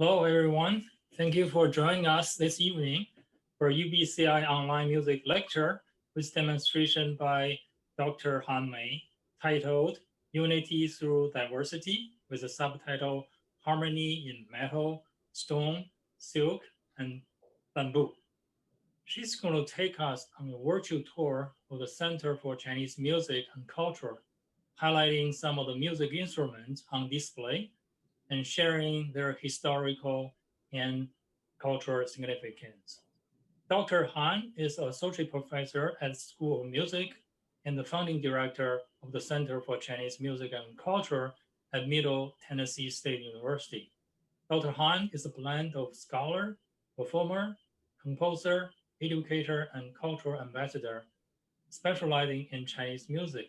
Hello, everyone. Thank you for joining us this evening for UBCI online music lecture with demonstration by Dr. Han Mei titled Unity Through Diversity with the subtitle Harmony in Metal, Stone, Silk, and Bamboo. She's going to take us on a virtual tour of the Center for Chinese Music and Culture, highlighting some of the music instruments on display and sharing their historical and cultural significance. Dr. Han is associate professor at the School of Music and the founding director of the Center for Chinese Music and Culture at Middle Tennessee State University. Dr. Han is a blend of scholar, performer, composer, educator, and cultural ambassador, specializing in Chinese music.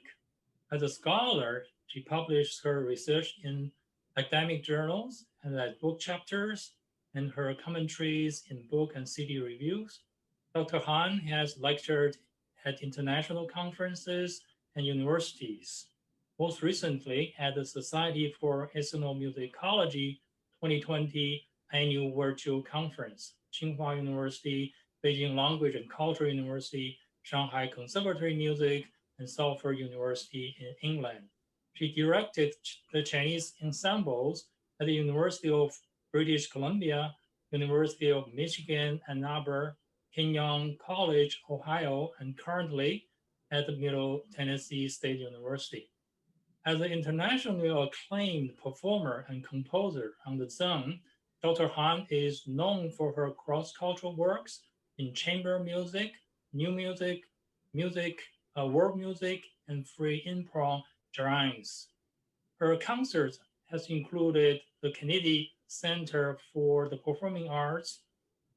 As a scholar, she published her research in academic journals and as book chapters and her commentaries in book and CD reviews. Dr. Han has lectured at international conferences and universities, most recently at the Society for Ethnomusicology 2020 annual virtual conference, Tsinghua University, Beijing Language and Culture University, Shanghai Conservatory Music, and Salford University in England. She directed the Chinese ensembles at the University of British Columbia, University of Michigan, Ann Arbor, Kenyon College, Ohio, and currently at the Middle Tennessee State University. As an internationally acclaimed performer and composer on the zone, Dr. Han is known for her cross-cultural works in chamber music, new music, world music, and free improv genres. Her concerts has included the Kennedy Center for the Performing Arts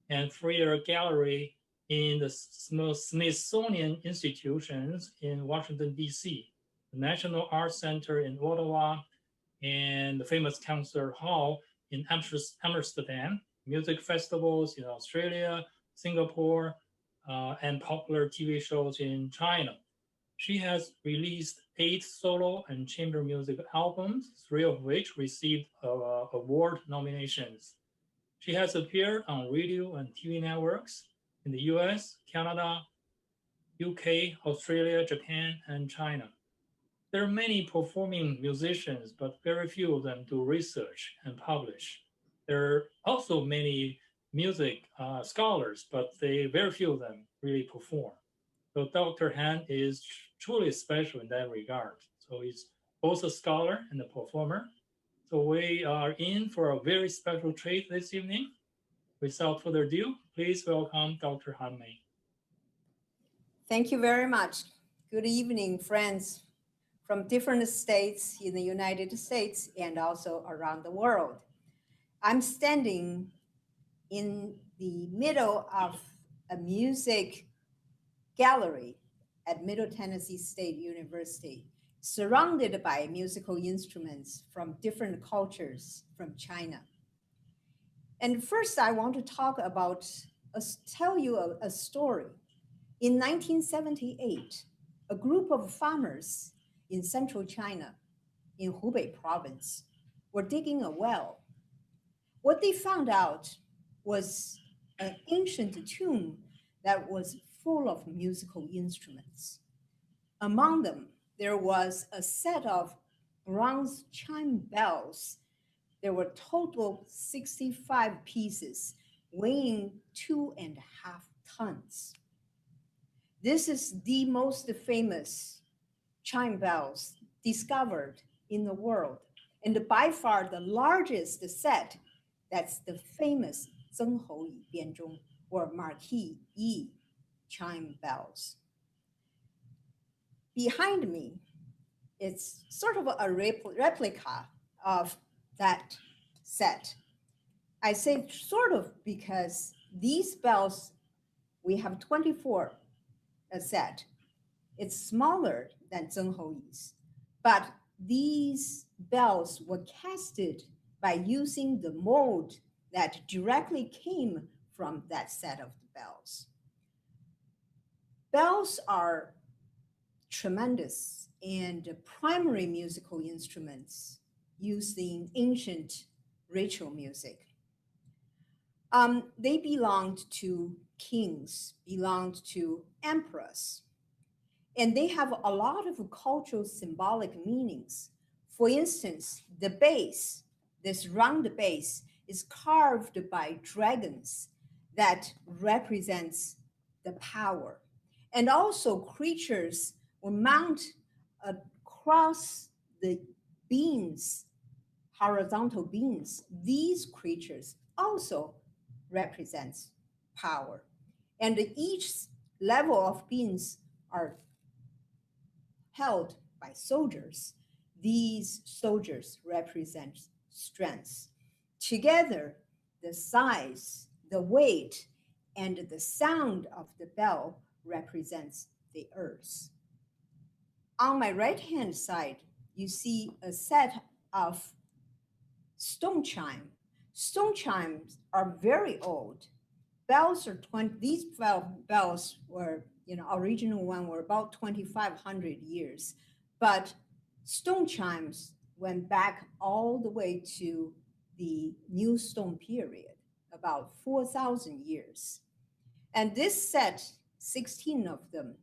and Freer Gallery in the Smithsonian Institutions in Washington, D.C., the National Arts Center in Ottawa, and the famous concert hall in Amsterdam, music festivals in Australia, Singapore, and popular TV shows in China. She has released 8 solo and chamber music albums, 3 of which received award nominations. She has appeared on radio and TV networks in the US, Canada, UK, Australia, Japan, and China. There are many performing musicians, but very few of them do research and publish. There are also many music scholars, but very few of them really perform. So Dr. Han is truly special in that regard. So he's both a scholar and a performer. So we are in for a very special treat this evening. Without further ado, please welcome Dr. Han Mei. Thank you very much. Good evening, friends from different states in the United States and also around the world. I'm standing in the middle of a music gallery at Middle Tennessee State University, surrounded by musical instruments from different cultures from China. And first, I want to tell you a story. In 1978, a group of farmers in central China, in Hubei province, were digging a well. What they found out was an ancient tomb that was full of musical instruments. Among them, there was a set of bronze chime bells. There were total 65 pieces, weighing 2.5 tons. This is the most famous chime bells discovered in the world, and by far the largest set. That's the famous Zhenghou Yi Bianzhong, or Marquis Yi chime bells. Behind me, it's sort of a replica of that set. I say sort of because these bells, we have 24 a set. It's smaller than Zhenghou Yi's, but these bells were casted by using the mold that directly came from that set of the bells. Bells are tremendous and primary musical instruments used in ancient ritual music. They belonged to kings, belonged to emperors, and they have a lot of cultural symbolic meanings. For instance, the base, this round base, is carved by dragons that represents the power. And also creatures were mounted across the beams, horizontal beams. These creatures also represents power. And each level of beams are held by soldiers. These soldiers represent strength. Together, the size, the weight, and the sound of the bell represents the earth. On my right-hand side, you see a set of stone chime. Stone chimes are very old. Bells are 20, these bells were, original one were about 2,500 years, but stone chimes went back all the way to the New Stone period, about 4,000 years. And this set, 16 of them,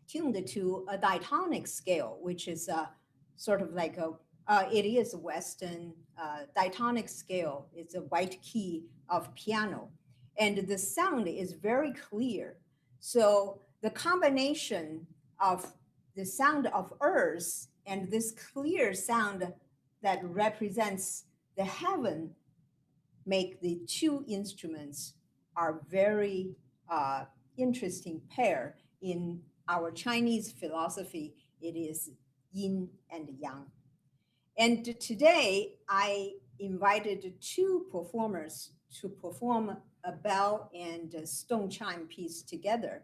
tuned to a diatonic scale, which is a sort of like it is a Western diatonic scale. It's a white key of piano. And the sound is very clear. So the combination of the sound of earth and this clear sound that represents the heaven make the two instruments are very interesting pair. In our Chinese philosophy, it is yin and yang. And today I invited two performers to perform a bell and a stone chime piece together.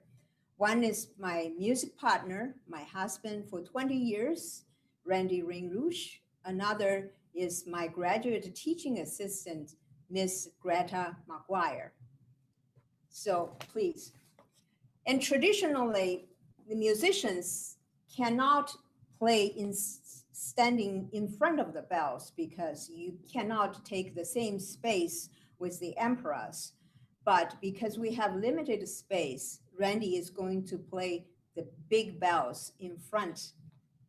One is my music partner, my husband for 20 years, Randy Raine-Reusch. Another is my graduate teaching assistant, Miss Greta McGuire. So please. And traditionally, the musicians cannot play in standing in front of the bells because you cannot take the same space with the emperors. But because we have limited space, Randy is going to play the big bells in front,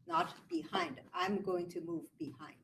not behind. I'm going to move behind.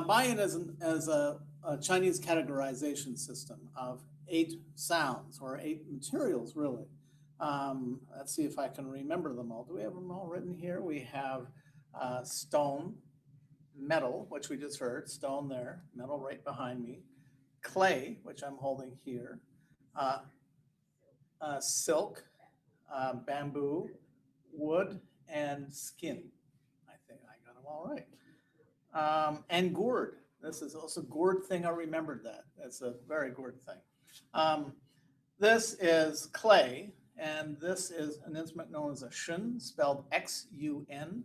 Bayan is a Chinese categorization system of 8 sounds or 8 materials, really. Let's see if I can remember them all. Do we have them all written here? We have stone, metal, which we just heard, stone there, metal right behind me, clay, which I'm holding here, silk, bamboo, wood, and skin. I think I got them all right. And gourd. This is also gourd thing. I remembered that. That's a very gourd thing. This is clay, and this is an instrument known as a shun, spelled X-U-N.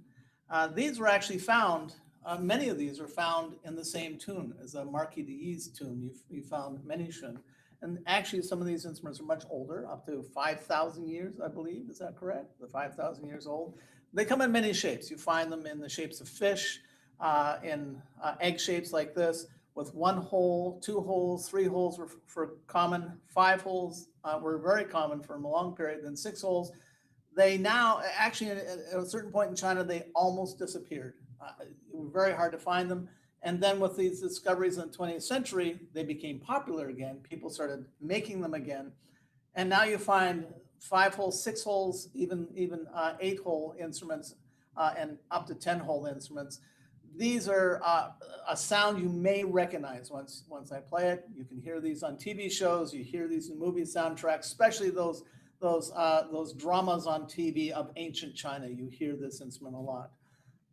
These were actually found, many of these are found in the same tune as a Marquis de Y's tune. You found many shun. And actually, some of these instruments are much older, up to 5,000 years, I believe. Is that correct? They're 5,000 years old. They come in many shapes. You find them in the shapes of fish, in egg shapes like this, with 1 hole, 2 holes, 3 holes were for common, 5 holes were very common for a long period, then 6 holes. They now, actually, at a certain point in China, they almost disappeared. It was very hard to find them. And then with these discoveries in the 20th century, they became popular again. People started making them again. And now you find 5 holes, 6 holes, even 8 hole instruments, and up to 10 hole instruments. These are a sound you may recognize once I play it. You can hear these on TV shows. You hear these in movie soundtracks, especially those dramas on TV of ancient China. You hear this instrument a lot.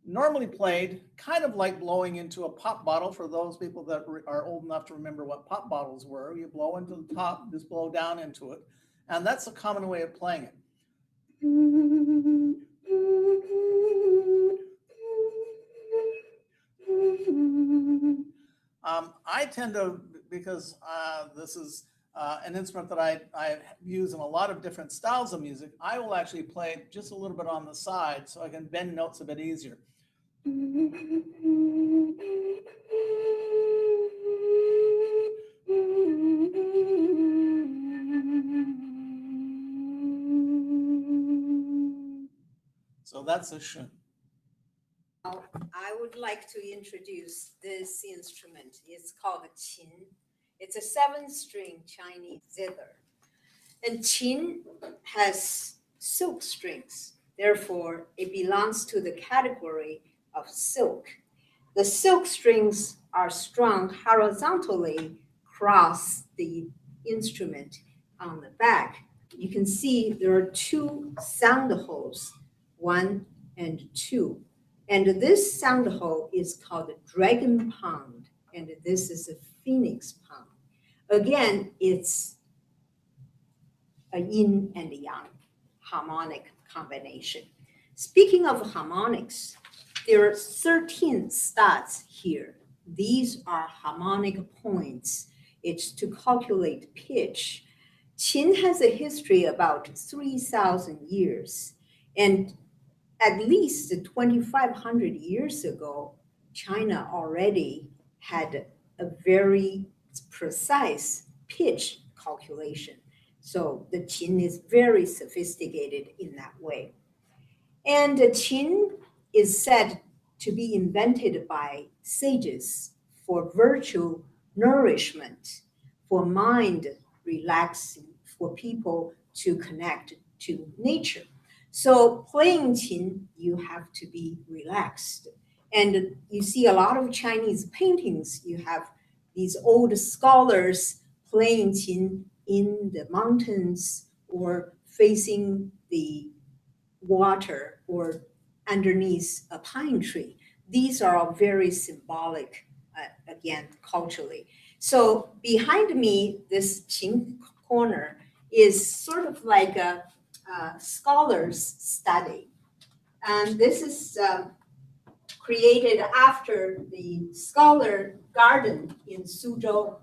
Normally played kind of like blowing into a pop bottle. For those people that are old enough to remember what pop bottles were, you blow into the top, just blow down into it. And that's a common way of playing it. I tend to, because this is an instrument that I use in a lot of different styles of music, I will actually play it just a little bit on the side so I can bend notes a bit easier. So that's a shun. Now, I would like to introduce this instrument. It's called a qin. It's a 7-string Chinese zither. And qin has silk strings. Therefore, it belongs to the category of silk. The silk strings are strung horizontally across the instrument on the back. You can see there are 2 sound holes, 1 and 2. And this sound hole is called the dragon pound, and this is a phoenix pound. Again, it's a yin and yang harmonic combination. Speaking of harmonics, there are 13 studs here. These are harmonic points. It's to calculate pitch. Qin has a history about 3,000 years, and at least 2,500 years ago, China already had a very precise pitch calculation. So the qin is very sophisticated in that way. And the qin is said to be invented by sages for virtue nourishment, for mind relaxing, for people to connect to nature. So playing qin, you have to be relaxed. And you see a lot of Chinese paintings, you have these old scholars playing qin in the mountains or facing the water or underneath a pine tree. These are all very symbolic, again, culturally. So behind me, this qin corner is sort of like a scholar's study. And this is created after the scholar garden in Suzhou.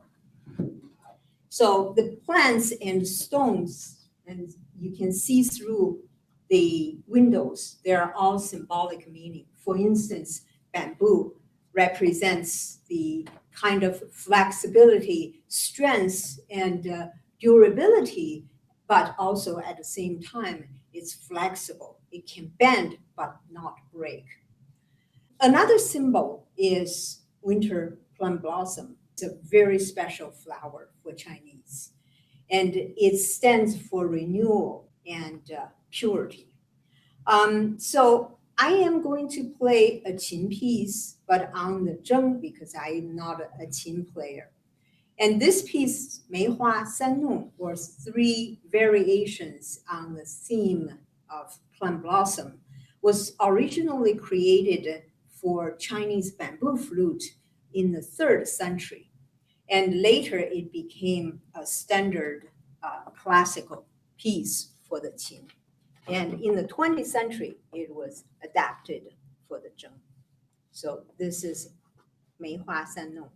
So the plants and stones, and you can see through the windows, they are all symbolic meaning. For instance, bamboo represents the kind of flexibility, strength, and durability, but also at the same time, it's flexible. It can bend, but not break. Another symbol is winter plum blossom. It's a very special flower for Chinese, and it stands for renewal and purity. So I am going to play a qin piece, but on the zheng, because I am not a qin player. And this piece, Mei Han San Nong, or 3 variations on the theme of plum blossom, was originally created for Chinese bamboo flute in the 3rd century. And later it became a standard classical piece for the qin. And in the 20th century, it was adapted for the zheng. So this is Mei Han San Nong.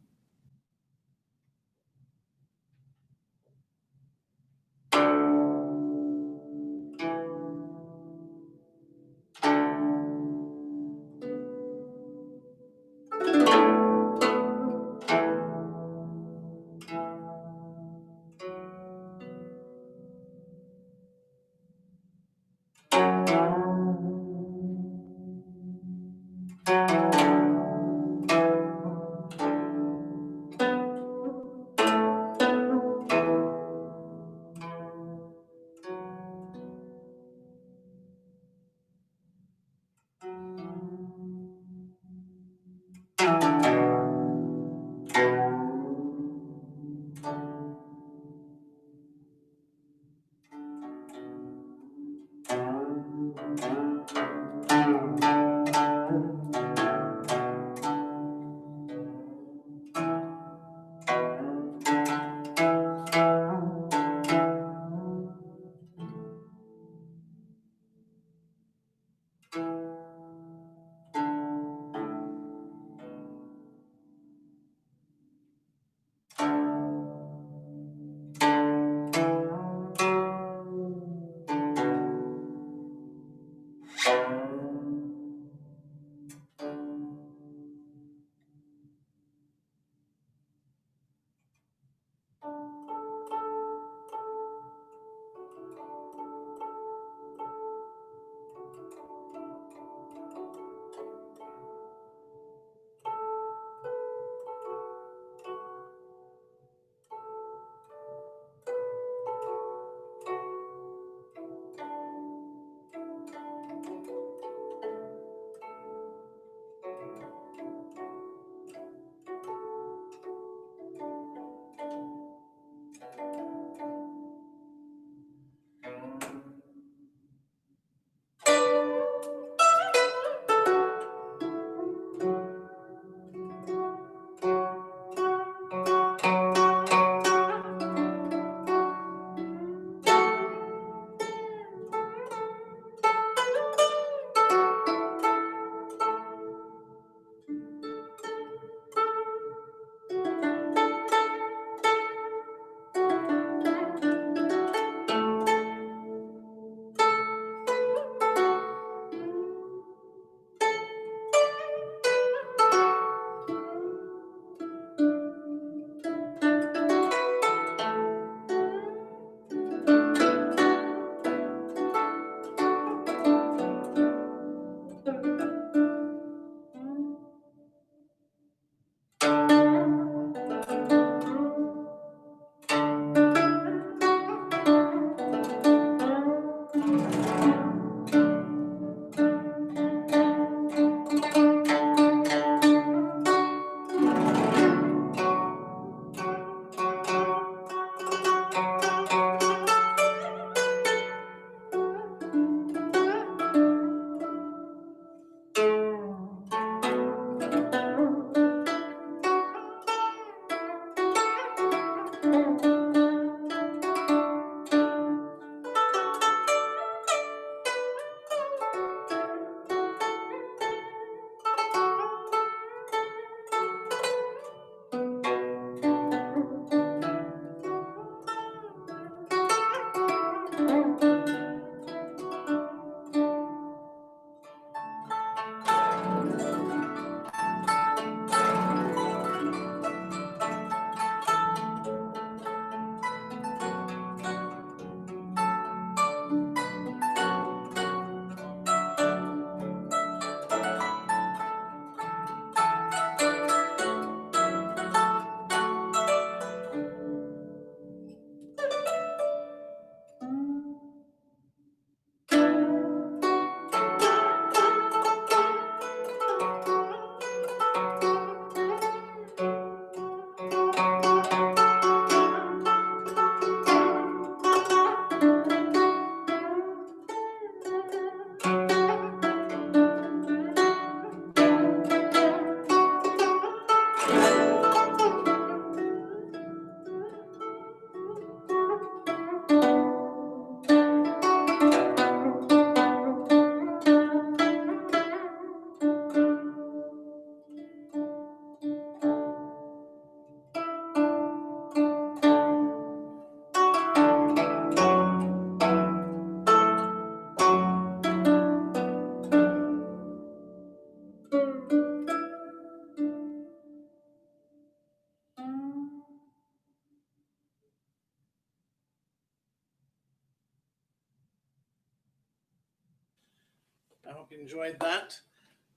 I hope you enjoyed that.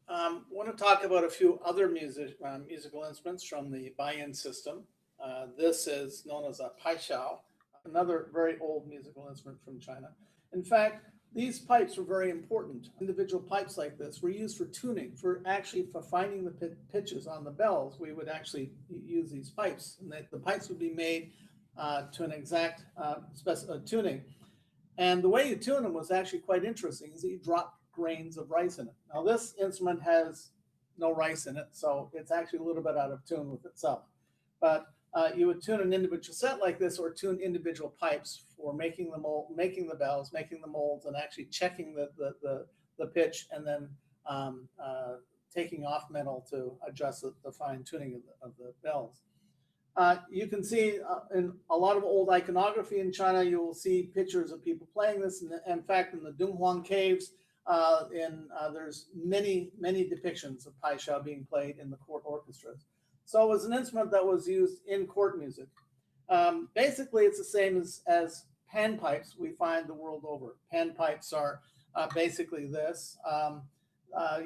Want to talk about a few other musical instruments from the Bayan system. This is known as a paishao, another very old musical instrument from China. In fact, these pipes were very important. Individual pipes like this were used for tuning, for finding the pitches on the bells. We would actually use these pipes, and the pipes would be made to an exact tuning. And the way you tune them was actually quite interesting, is that you drop grains of rice in it. Now this instrument has no rice in it, so it's actually a little bit out of tune with itself. But you would tune an individual set like this, or tune individual pipes for making the mold, making the bells, making the molds, and actually checking the pitch, and then taking off metal to adjust the fine tuning of the bells. You can see in a lot of old iconography in China, you will see pictures of people playing this. In fact, in the Dunhuang caves, there's many depictions of paishao being played in the court orchestras. So it was an instrument that was used in court music. Basically, it's the same as panpipes we find the world over. Panpipes are basically this.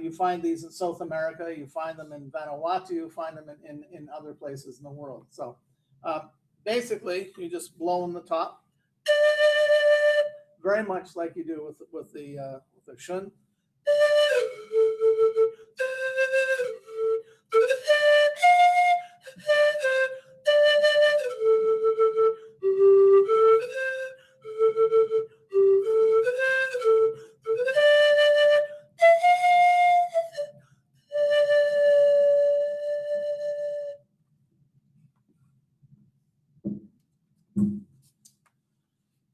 You find these in South America, you find them in Vanuatu, you find them in other places in the world. So basically, you just blow on the top, very much like you do with the shun.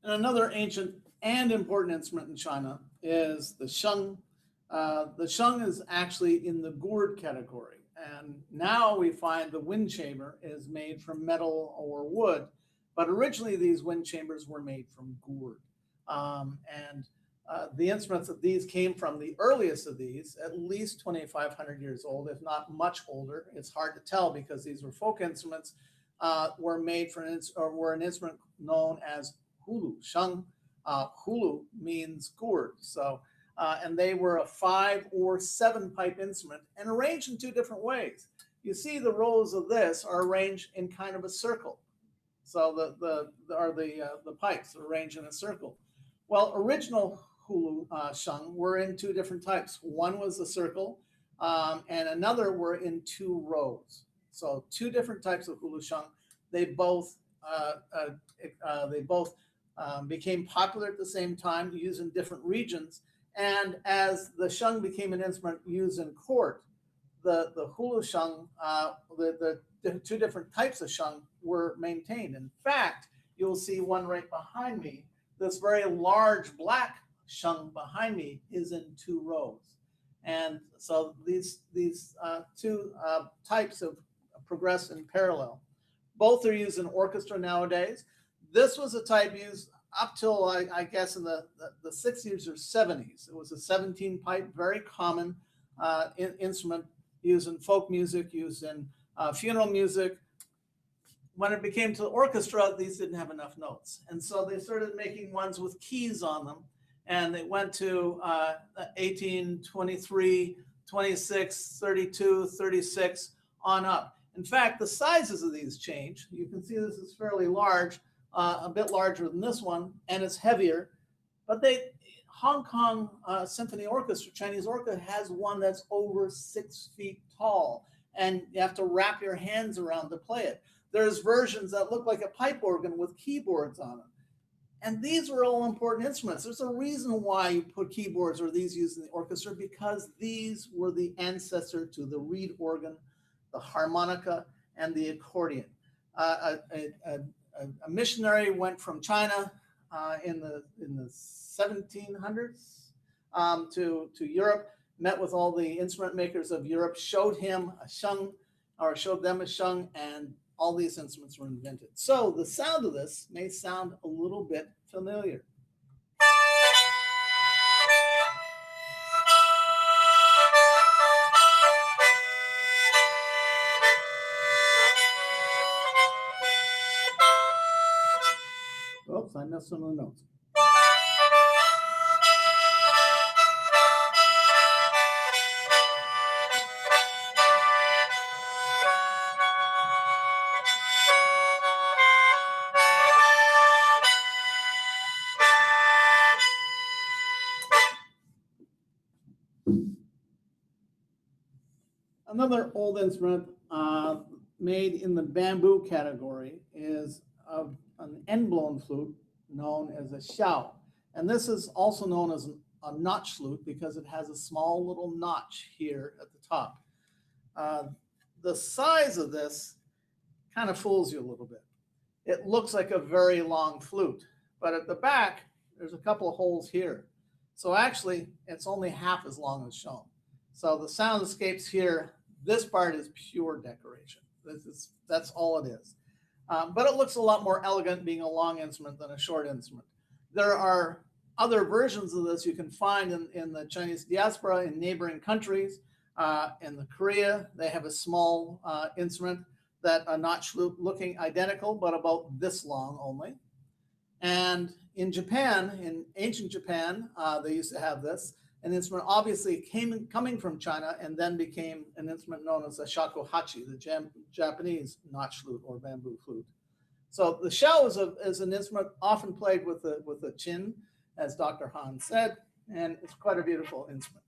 And another ancient and important instrument in China is the sheng. The sheng is actually in the gourd category. And now we find the wind chamber is made from metal or wood, but originally these wind chambers were made from gourd. The instruments that these came from, the earliest of these, at least 2,500 years old, if not much older. It's hard to tell because these were folk instruments, were made were an instrument known as hulu. Sheng, hulu means gourd. So, and they were a 5 or 7 pipe instrument and arranged in 2 different ways. You see the rows of this are arranged in kind of a circle. So the pipes are arranged in a circle. Well, original hulu sheng were in 2 different types. One was a circle, and another were in 2 rows. So 2 different types of hulu sheng. They both became popular at the same time, used in different regions. And as the sheng became an instrument used in court, the hulu sheng, the 2 different types of sheng were maintained. In fact, you'll see one right behind me. This very large black sheng behind me is in 2 rows. And so these 2 types have progressed in parallel. Both are used in orchestra nowadays. This was a type used up till, I guess, in the 60s or 70s. It was a 17 pipe, very common instrument used in folk music, used in funeral music. When it became to the orchestra, these didn't have enough notes. And so they started making ones with keys on them. And they went to 18, 23, 26, 32, 36, on up. In fact, the sizes of these change. You can see this is fairly large, a bit larger than this one, and it's heavier. But Hong Kong Symphony Orchestra, Chinese orchestra, has one that's over 6 feet tall, and you have to wrap your hands around to play it. There's versions that look like a pipe organ with keyboards on them. And these were all important instruments. There's a reason why you put keyboards or these used in the orchestra, because these were the ancestor to the reed organ, the harmonica, and the accordion. A missionary went from China in the 1700s to Europe, met with all the instrument makers of Europe, showed them a sheng, and all these instruments were invented. So the sound of this may sound a little bit familiar. Oops, I missed some of the notes. Another old instrument made in the bamboo category is an end-blown flute known as a xiao. And this is also known as a notch flute because it has a small little notch here at the top. The size of this kind of fools you a little bit. It looks like a very long flute, but at the back, there's a couple of holes here. So actually, it's only half as long as shown. So the sound escapes here. This part is pure decoration. That's all it is. But it looks a lot more elegant being a long instrument than a short instrument. There are other versions of this you can find in the Chinese diaspora in neighboring countries. In the Korea, they have a small instrument that a notch flute looking identical, but about this long only. And in Japan, in ancient Japan, they used to have this. An instrument obviously coming from China and then became an instrument known as the shakuhachi, the Japanese notch flute or bamboo flute. So the xiao is an instrument often played with a chin, as Dr. Han said, and it's quite a beautiful instrument.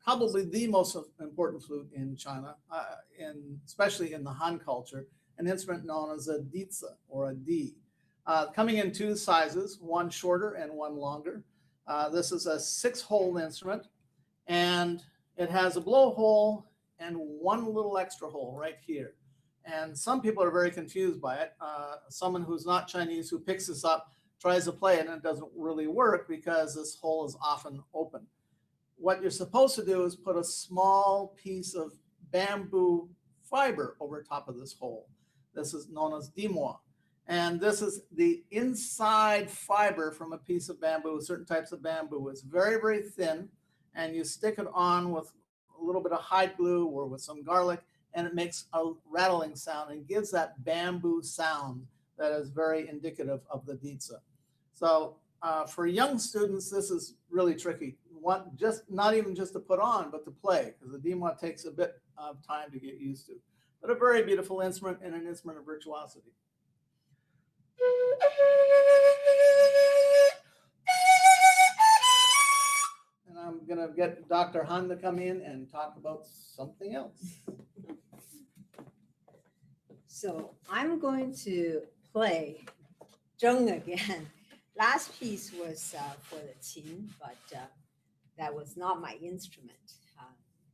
Probably the most important flute in China, especially in the Han culture, an instrument known as a dizi or a di, coming in two sizes, one shorter and one longer. This is a 6-hole instrument, and it has a blowhole and one little extra hole right here. And some people are very confused by it. Someone who's not Chinese who picks this up tries to play it, and it doesn't really work because this hole is often open. What you're supposed to do is put a small piece of bamboo fiber over top of this hole. This is known as dimois. And this is the inside fiber from a piece of bamboo. Certain types of bamboo is very, very thin, and you stick it on with a little bit of hide glue or with some garlic, and it makes a rattling sound and gives that bamboo sound that is very indicative of the dizi. So for young students, this is really tricky. Not even just to put on, but to play, because the dimois takes a bit of time to get used to. But a very beautiful instrument and an instrument of virtuosity. And I'm going to get Dr. Han to come in and talk about something else. So I'm going to play zheng again. Last piece was for the qin, but that was not my instrument.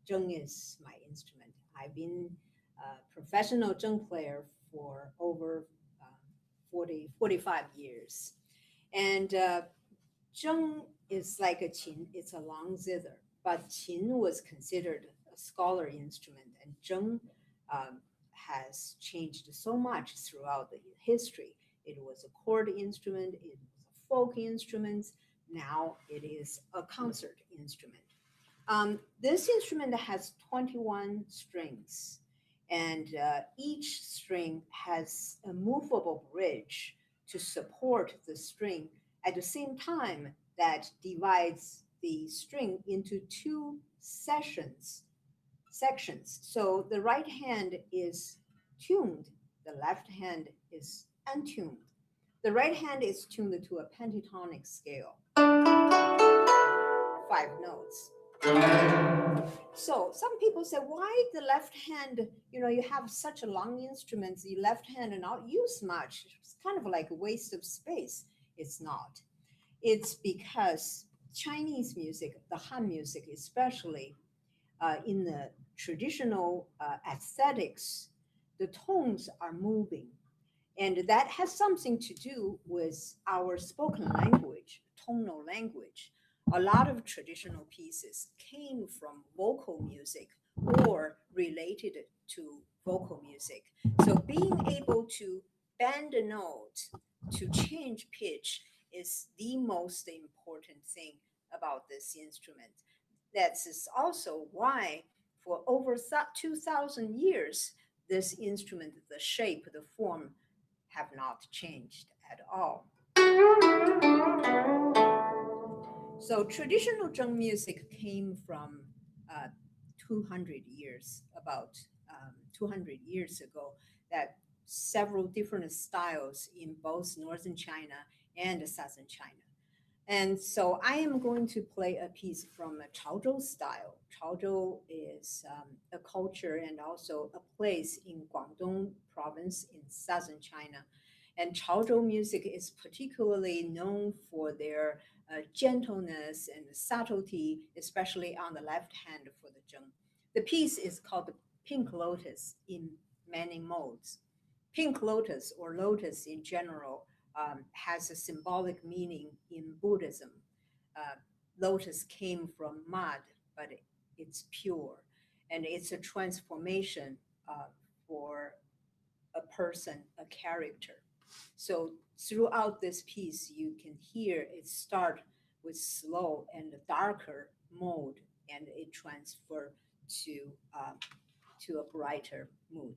Zheng is my instrument. I've been a professional zheng player for over 45 years. And zheng is like a qin, it's a long zither, but qin was considered a scholar instrument, and zheng has changed so much throughout the history. It was a chord instrument, it was a folk instrument, now it is a concert instrument. This instrument has 21 strings, and each string has a movable bridge to support the string at the same time that divides the string into two sections. So the right hand is tuned, the left hand is untuned. The right hand is tuned to a pentatonic scale, 5 notes. So some people say, why the left hand, you have such a long instrument, the left hand and not use much. It's kind of like a waste of space. It's not. It's because Chinese music, the Han music especially, in the traditional aesthetics, the tones are moving. And that has something to do with our spoken language, tonal language. A lot of traditional pieces came from vocal music or related to vocal music. So being able to bend a note, to change pitch is the most important thing about this instrument. That is also why for over 2,000 years, this instrument, the shape, the form, have not changed at all. So traditional Zheng music came from uh, 200 years, about 200 years ago, that several different styles in both northern China and southern China. And so I am going to play a piece from a Chaozhou style. Chaozhou is a culture and also a place in Guangdong province in southern China. And Chaozhou music is particularly known for their gentleness and subtlety, especially on the left hand for the zheng. The piece is called Pink Lotus in many modes. Pink lotus or lotus in general has a symbolic meaning in Buddhism. Uh, Lotus came from mud, but it's pure, and it's a transformation for a person, a character. So throughout this piece, you can hear it start with slow and darker mode, and it transfer to to a brighter mood.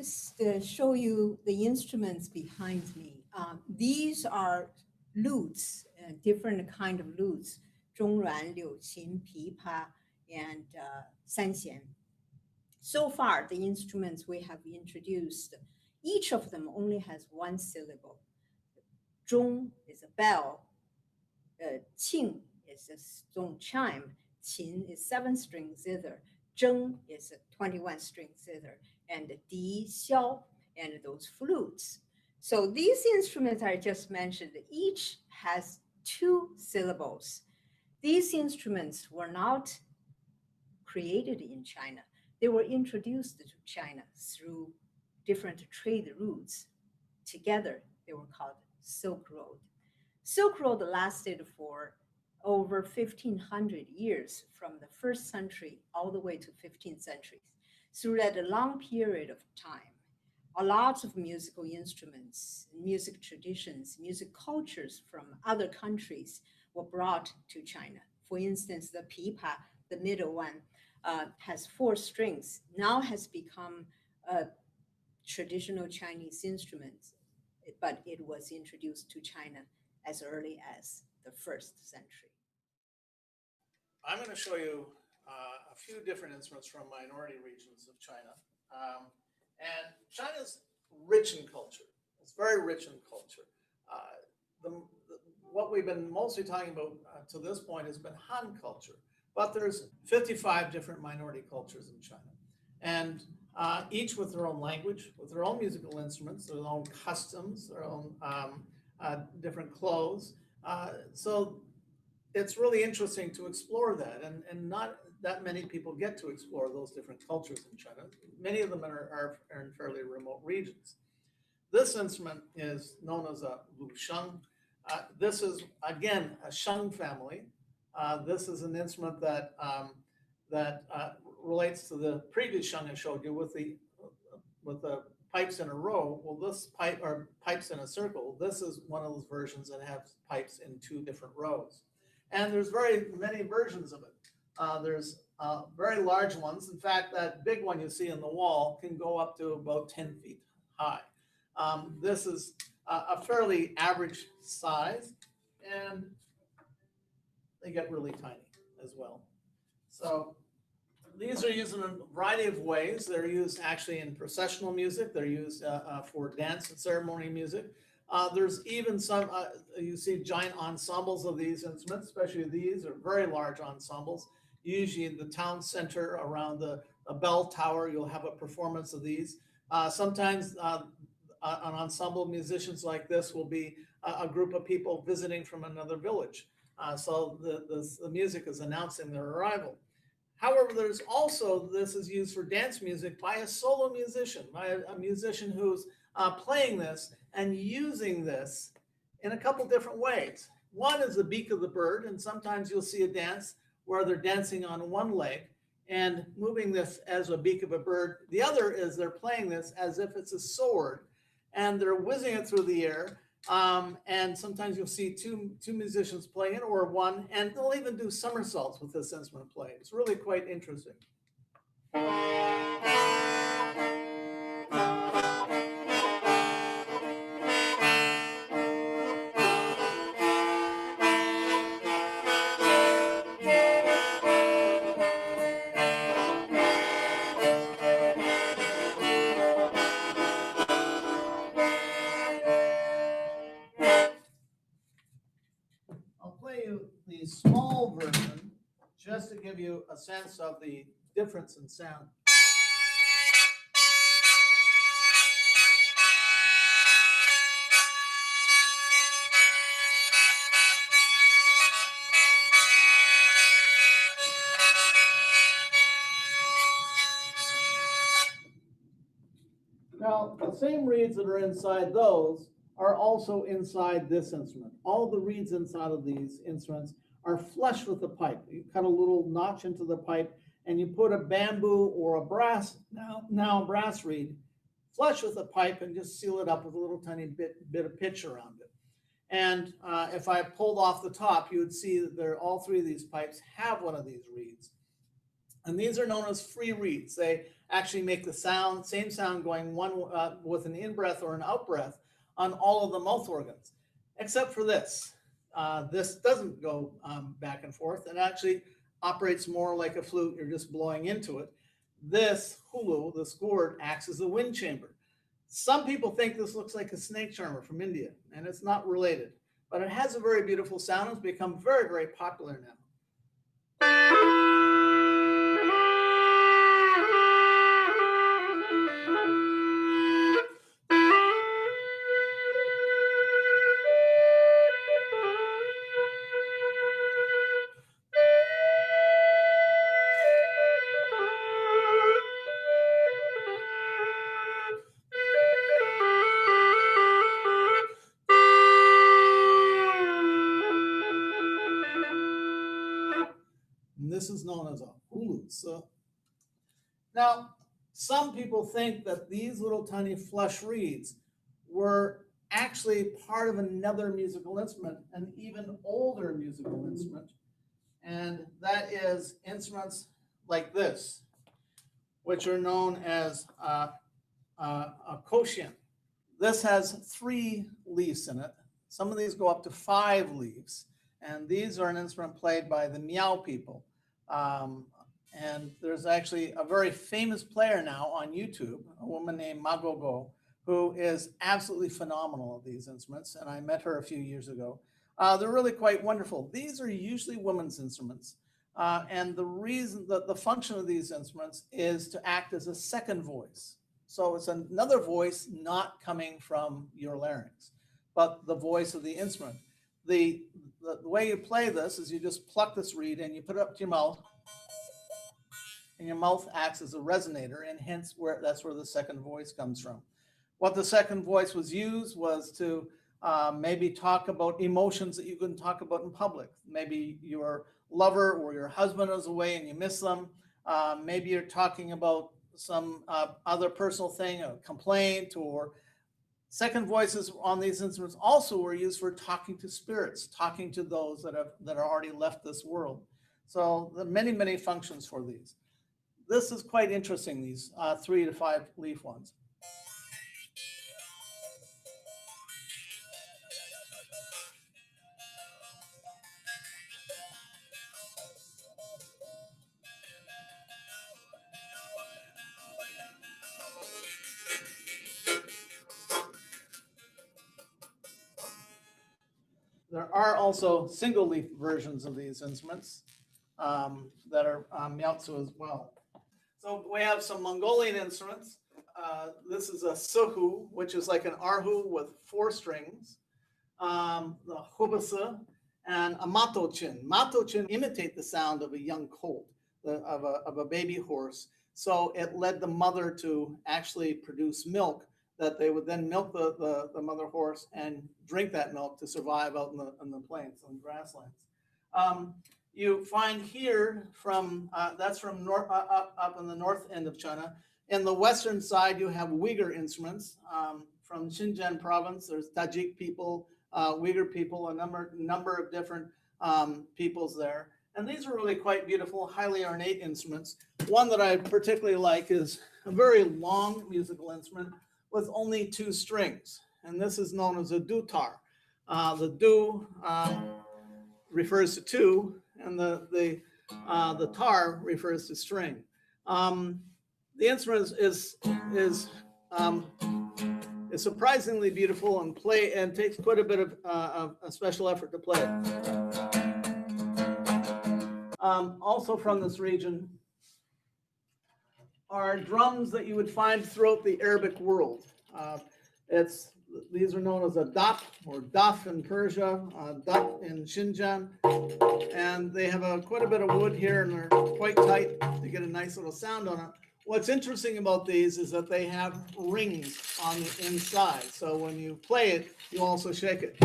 just show you the instruments behind me. These are lutes, different kind of lutes, 中阮、柳琴、琵琶, and 三弦. So far, the instruments we have introduced, each of them only has one syllable. 钟 is a bell, 磬 is a stone chime, 琴 is 7-string zither, 筝 is a 21-string zither, and 笛, 箫, and those flutes. So these instruments I just mentioned, each has 2 syllables. These instruments were not created in China. They were introduced to China through different trade routes. Together, they were called Silk Road. Silk Road lasted for over 1,500 years, from the 1st century all the way to 15th century. Through that long period of time, a lot of musical instruments, music traditions, music cultures from other countries were brought to China. For instance, the pipa, the middle one, has 4 strings, now has become a traditional Chinese instrument, but it was introduced to China as early as the 1st century. I'm going to show you a few different instruments from minority regions of China. And China's rich in culture. It's very rich in culture. What we've been mostly talking about to this point has been Han culture. But there's 55 different minority cultures in China. And each with their own language, with their own musical instruments, their own customs, their own different clothes. So it's really interesting to explore that, and not that many people get to explore those different cultures in China. Many of them are in fairly remote regions. This instrument is known as a lu sheng. This is, again, a sheng family. This is an instrument that relates to the previous sheng I showed you with the pipes in a row. Well, this pipe, or pipes in a circle, this is one of those versions that has pipes in 2 different rows. And there's very many versions of it. There's very large ones. In fact, that big one you see on the wall can go up to about 10 feet high. This is a fairly average size, and they get really tiny as well. So these are used in a variety of ways. They're used actually in processional music. They're used for dance and ceremony music. There's even some, you see giant ensembles of these instruments, especially these are very large ensembles. Usually in the town center around the bell tower, you'll have a performance of these. Sometimes an ensemble of musicians like this will be a group of people visiting from another village. So the music is announcing their arrival. However, there's also, this is used for dance music by a solo musician, by a musician who's playing this and using this in a couple different ways. One is the beak of the bird, and sometimes you'll see a dance where they're dancing on one leg and moving this as a beak of a bird. The other is they're playing this as if it's a sword, and they're whizzing it through the air. And sometimes you'll see two musicians playing it, or one, and they'll even do somersaults with this instrument played. It's really quite interesting. The small version, just to give you a sense of the difference in sound. Now, the same reeds that are inside those are also inside this instrument. All the reeds inside of these instruments are flush with the pipe. You cut a little notch into the pipe and you put a bamboo or a brass, now brass reed, flush with the pipe and just seal it up with a little tiny bit of pitch around it. And if I pulled off the top, you would see that all 3 of these pipes have one of these reeds. And these are known as free reeds. They actually make the same sound going one with an in-breath or an out-breath on all of the mouth organs, except for this. This doesn't go back and forth. It actually operates more like a flute. You're just blowing into it. This hulu, this gourd, acts as a wind chamber. Some people think this looks like a snake charmer from India, and it's not related, but it has a very beautiful sound. It's become very, very popular now. And this is known as a hulu. So now, some people think that these little tiny flush reeds were actually part of another musical instrument, an even older musical instrument, and that is instruments like this, which are known as a koshien. This has 3 leaves in it. Some of these go up to 5 leaves, and these are an instrument played by the Miao people. And there's actually a very famous player now on YouTube, a woman named Magogo, who is absolutely phenomenal at these instruments. And I met her a few years ago. They're really quite wonderful. These are usually women's instruments. And the reason that the function of these instruments is to act as a second voice. So it's another voice not coming from your larynx, but the voice of the instrument. The way you play this is you just pluck this reed and you put it up to your mouth, and your mouth acts as a resonator, and hence that's where the second voice comes from. What the second voice was used was to maybe talk about emotions that you couldn't talk about in public. Maybe your lover or your husband is away and you miss them. Maybe you're talking about some other personal thing, a complaint, or second voices on these instruments also were used for talking to spirits, talking to those that are already left this world. So there are many, many functions for these. This is quite interesting, these 3 to 5 leaf ones. There are also single leaf versions of these instruments that are Miaotsu as well. So we have some Mongolian instruments. This is a suhu, which is like an arhu with 4 strings, the hubasa, and a matochin. Matochin imitate the sound of a young colt, of a baby horse. So it led the mother to actually produce milk that they would then milk the mother horse and drink that milk to survive out in the plains and grasslands. You find here that's from up in the north end of China. In the western side, you have Uyghur instruments from Xinjiang province. There's Tajik people, Uyghur people, a number of different peoples there. And these are really quite beautiful, highly ornate instruments. One that I particularly like is a very long musical instrument with only 2 strings. And this is known as a dutar. The du refers to 2, and the tar refers to string. The instrument is surprisingly beautiful and takes quite a bit of a special effort to play it. Also from this region are drums that you would find throughout the Arabic world. These are known as a dap or daf in Persia, dap in Xinjiang, and they have quite a bit of wood here, and they're quite tight to get a nice little sound on it. What's interesting about these is that they have rings on the inside, so when you play it, you also shake it.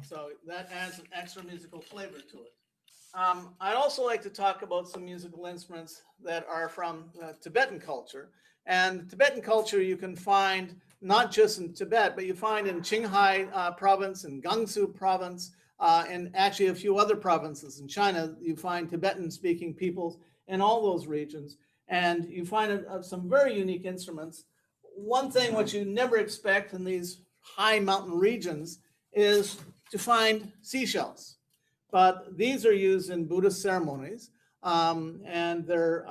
So that adds an extra musical flavor to it. I'd also like to talk about some musical instruments that are from Tibetan culture. And Tibetan culture you can find not just in Tibet, but you find in Qinghai province and Gansu province, and actually a few other provinces in China. You find Tibetan-speaking peoples in all those regions, and you find some very unique instruments. One thing which you never expect in these high mountain regions is to find seashells. But these are used in Buddhist ceremonies, and they're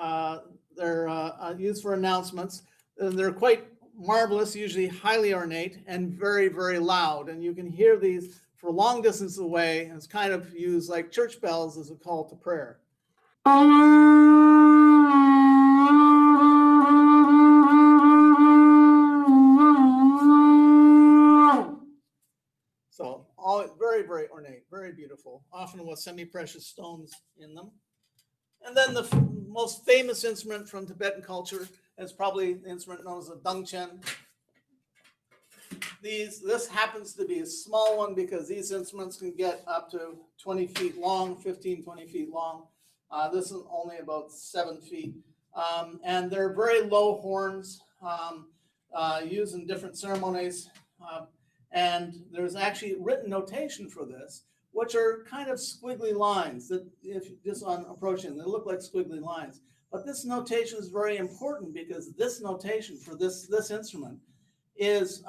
used for announcements. And they're quite marvelous, usually highly ornate and very, very loud. And you can hear these for long distances away. And it's kind of used like church bells as a call to prayer. So all very, very ornate, very beautiful, often with semi-precious stones in them. And then the most famous instrument from Tibetan culture is probably the instrument known as a dungchen. This happens to be a small one because these instruments can get up to 20 feet long, 15, 20 feet long. This is only about 7 feet. And they're very low horns used in different ceremonies. And there's actually written notation for this, which are kind of squiggly lines that if just on approaching, they look like squiggly lines. But this notation is very important because this notation for this instrument is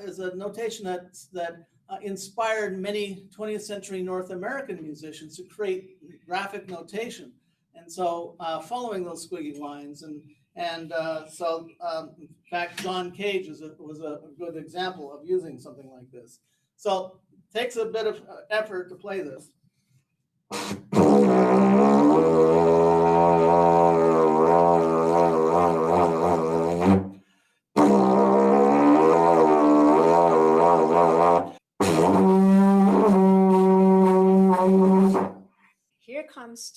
is a notation that inspired many 20th century North American musicians to create graphic notation. And so following those squiggly lines in fact, John Cage was a good example of using something like this. So it takes a bit of effort to play this. Here comes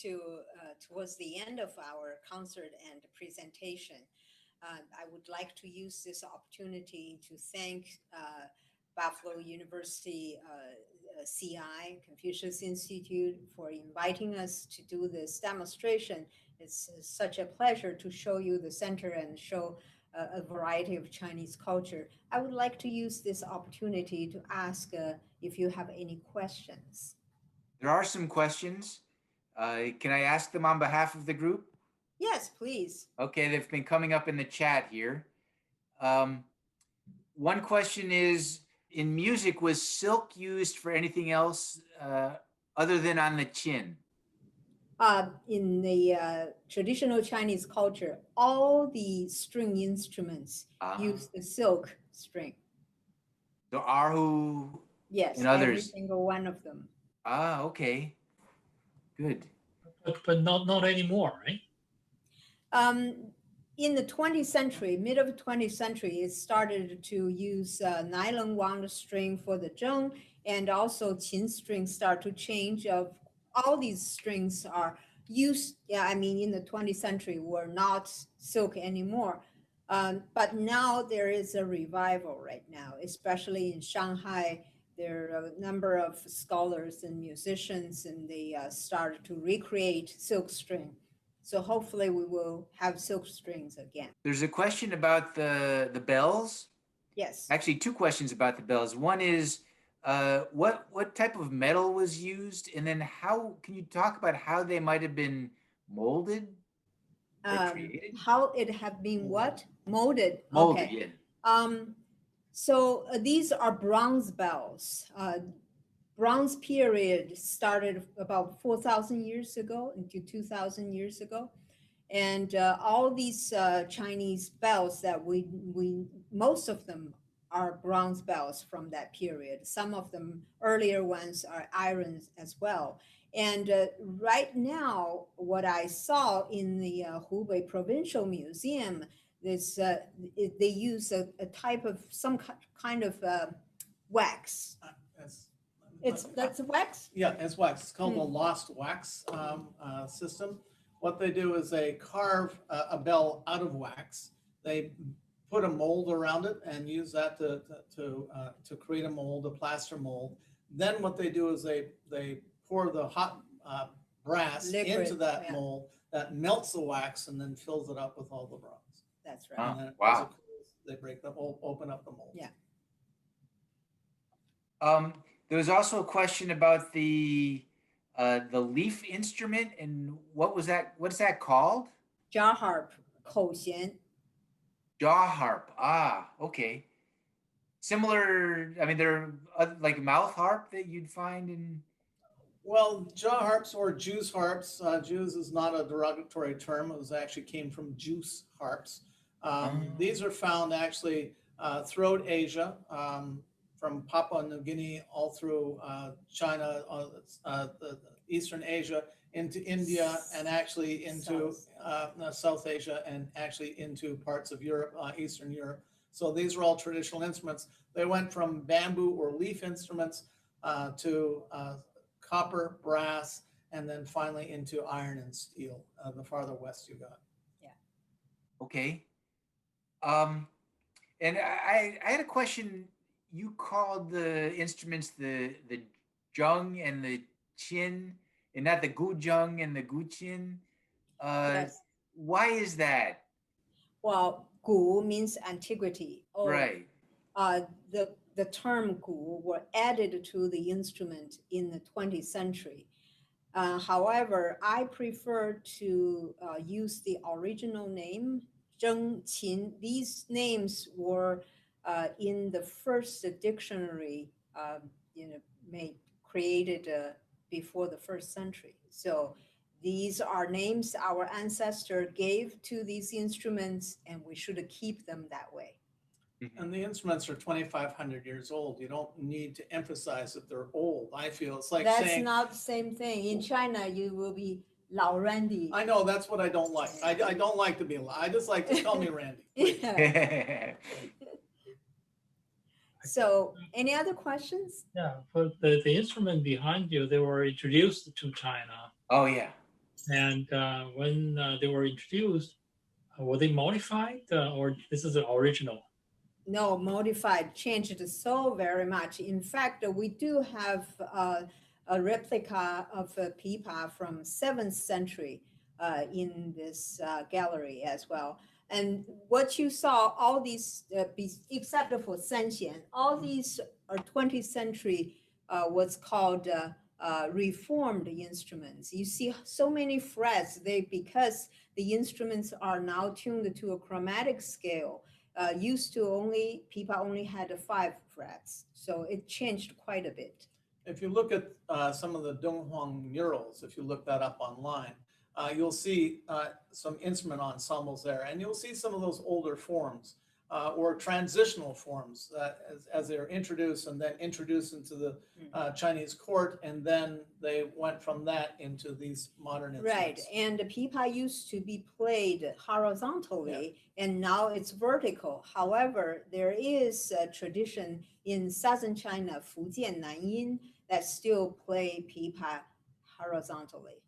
towards the end of our concert and presentation. I would like to use this opportunity to thank Buffalo University CI, Confucius Institute, for inviting us to do this demonstration. It's such a pleasure to show you the center and show a variety of Chinese culture. I would like to use this opportunity to ask if you have any questions. There are some questions. Can I ask them on behalf of the group? Yes, please. Okay, they've been coming up in the chat here. One question is, in music, was silk used for anything else other than on the chin? In the traditional Chinese culture, all the string instruments use the silk string. The erhu, yes, and others. Every single one of them. Okay. Good. But not anymore, right? In the 20th century, mid of the 20th century, it started to use nylon wound string for the zheng, and also qin strings start to change. Of all these strings are used, in the 20th century were not silk anymore. But now there is a revival right now, especially in Shanghai. There are a number of scholars and musicians, and they started to recreate silk string. So hopefully we will have silk strings again. There's a question about the bells. Yes. Actually, two questions about the bells. One is, what type of metal was used? And then how, can you talk about how they might have been molded or created? How it have been what? Molded. Molded, okay. Yeah. So these are bronze bells. Bronze period started about 4,000 years ago into 2,000 years ago. And all these Chinese bells that we most of them are bronze bells from that period. Some of them, earlier ones, are iron as well. And right now, what I saw in the Hubei Provincial Museum is they use a type of some kind of wax. That's wax? Yeah, it's wax. It's called the lost wax system. What they do is they carve a bell out of wax. They put a mold around it and use that to create a mold, a plaster mold. Then what they do is they pour the hot brass Liquid, into that yeah. mold that melts the wax and then fills it up with all the bronze. That's right. Oh, And then as wow. it cools, they break the mold, open up the mold. Yeah. There was also a question about the leaf instrument, and what was that? What's that called? Jaw harp, 口弦. Jaw harp. Ah, okay. Similar. I mean, there are like mouth harp that you'd find in. Well, jaw harps or Jews harps. Jews is not a derogatory term. It was actually came from juice harps. These are found actually throughout Asia, from Papua New Guinea all through China, Eastern Asia, into India, and actually into South Asia, and actually into parts of Europe, Eastern Europe. So these are all traditional instruments. They went from bamboo or leaf instruments to copper, brass, and then finally into iron and steel. The farther west you got. Okay. And I had a question. You called the instruments the jung and the chin, and not the gujung and the guqin. Yes. Why is that? Well, 古 means antiquity. Right. The term 古 were added to the instrument in the 20th century. However, I prefer to use the original name, Zheng Qin. These names were in the first dictionary, created before the first century. So these are names our ancestor gave to these instruments, and we should keep them that way. And the instruments are 2,500 years old. You don't need to emphasize that they're old. I feel it's like That's saying, not the same thing. In China, you will be 老 Randy. I know that's what I don't like. I don't like to be. I just like to call me Randy. Yeah. So, any other questions? Yeah, but the instrument behind you, they were introduced to China. Oh yeah. And when they were introduced, were they modified or this is the original? No, modified, changed so very much. In fact, we do have a replica of a pipa from 7th century in this gallery as well. And what you saw, all these, except for Sanxian, all these are 20th century what's called reformed instruments. You see so many frets, because the instruments are now tuned to a chromatic scale. Used to pipa only had 5 frets, so it changed quite a bit. If you look at some of the Donghuang murals, if you look that up online, you'll see some instrument ensembles there, and you'll see some of those older forms or transitional forms as they're introduced and then introduced into the Chinese court, and then they went from that into these modern instruments. Right, and the pipa used to be played horizontally, and now it's vertical. However, there is a tradition in southern China, Fujian, Nanyin, that still play pipa horizontally.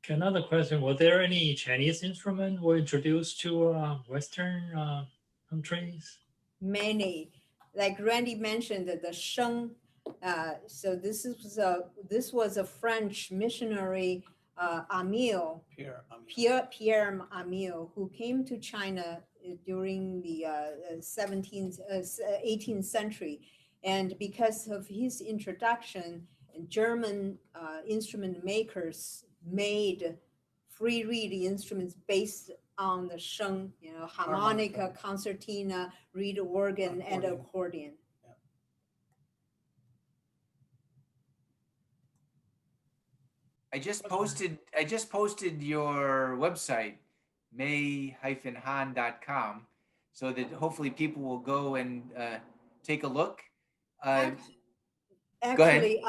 Okay, another question, were there any Chinese instruments were introduced to Western countries? Many, like Randy mentioned, the sheng. So this was a French missionary, Amil, Pierre Amil, who came to China during the 18th century. And because of his introduction, German instrument makers made free reed instruments based on the sheng, harmonica, concertina, reed organ, and accordion. I just posted your website, mei-han.com, so that hopefully people will go and take a look. Actually,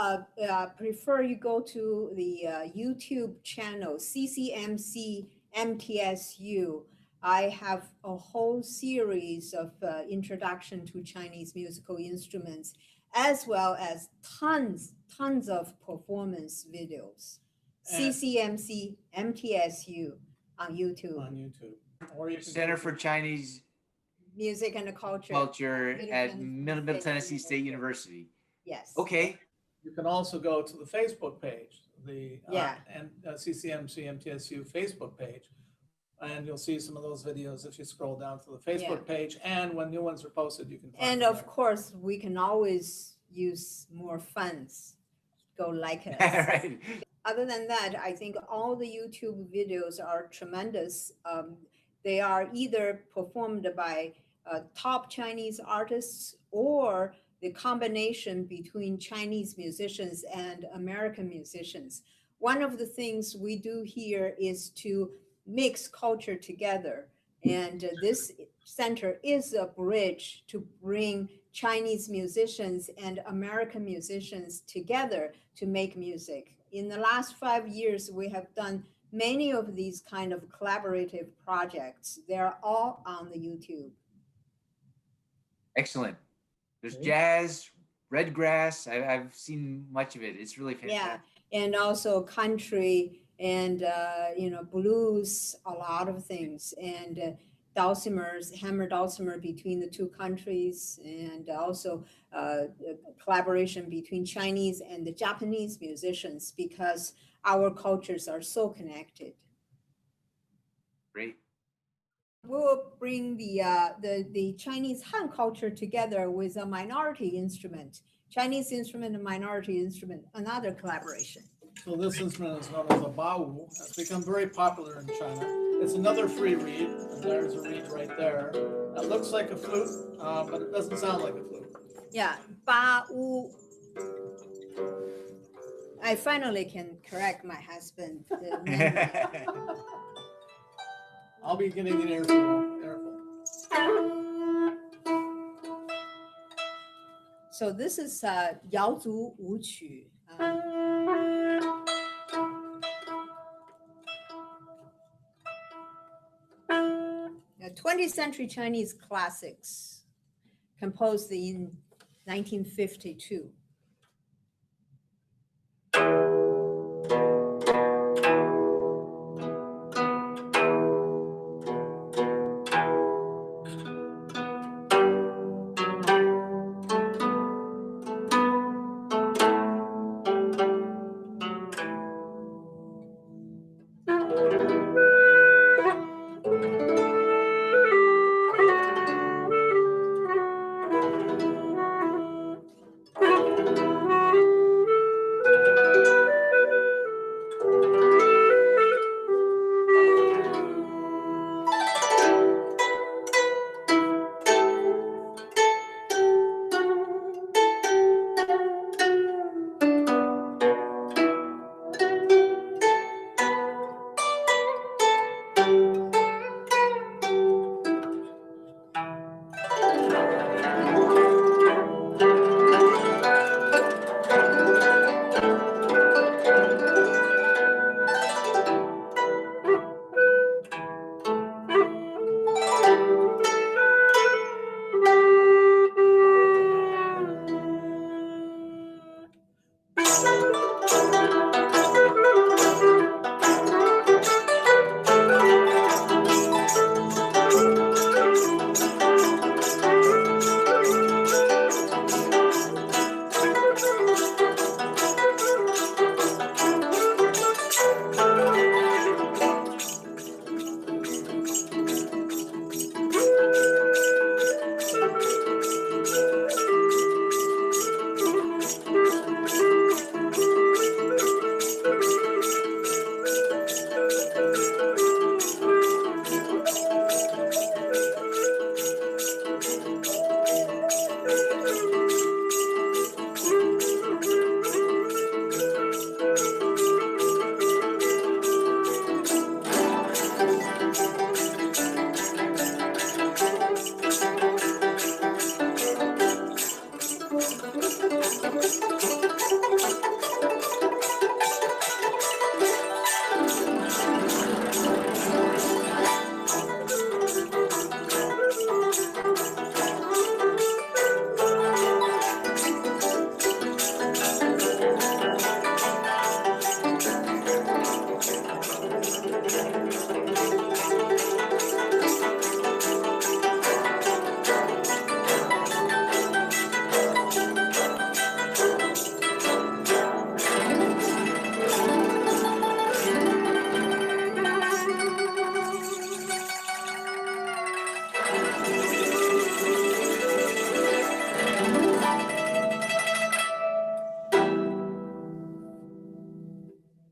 prefer you go to the YouTube channel, CCMC MTSU. I have a whole series of introduction to Chinese musical instruments, as well as tons of performance videos. CCMC MTSU on YouTube. Or you can Center for Chinese Music and Culture at Middle Tennessee State University. Yes. Okay. You can also go to the Facebook page, the Yeah. CCMC MTSU Facebook page, and you'll see some of those videos if you scroll down to the Facebook page. And when new ones are posted, you can find And them of there. course, we can always use more funds. Go like us. Right. Other than that, I think all the YouTube videos are tremendous. They are either performed by top Chinese artists or the combination between Chinese musicians and American musicians. One of the things we do here is to mix culture together. And this center is a bridge to bring Chinese musicians and American musicians together to make music. In the last 5 years, we have done many of these kind of collaborative projects. They're all on the YouTube. Excellent. There's Okay. jazz, red grass. I've seen much of it. It's really Yeah, fantastic. and also country and blues, a lot of things, and dulcimers, hammer dulcimer between the two countries, and also collaboration between Chinese and the Japanese musicians because our cultures are so connected. Great. We'll bring the Chinese Han culture together with a minority instrument, Chinese instrument and minority instrument, another collaboration. So this instrument is known as a bawu. It's become very popular in China. It's another free reed, and there's a reed right there. It looks like a flute, but it doesn't sound like a flute. Yeah, ba wu. I finally can correct my husband. The memory. I'll be getting an earful. So this is Yao Zu Wu Qu. The 20th century Chinese classics composed in 1952.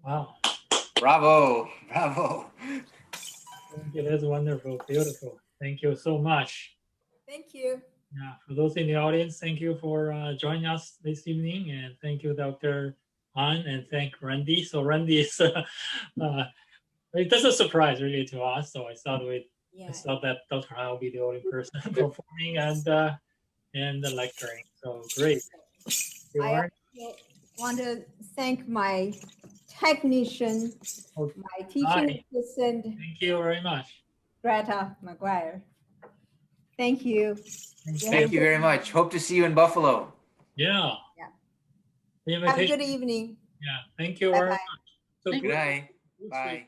Wow. Bravo, bravo. Thank you. That's wonderful. Beautiful. Thank you so much. Thank you. Yeah, for those in the audience, thank you for joining us this evening, and thank you, Dr. Han, and thank Randy. So Randy is, it does a surprise really to us. So I thought Yeah. that Dr. Han will be the only person performing and lecturing. So great. You I are? also want to thank my technician, Oh, my teaching hi. assistant, Thank you very much. Greta McGuire. Thank you. Thank you very much. Hope to see you in Buffalo. Yeah. Yeah. The Have a invitation. good evening. Yeah. Thank you very Bye-bye. much. So Good great. night. Great Bye.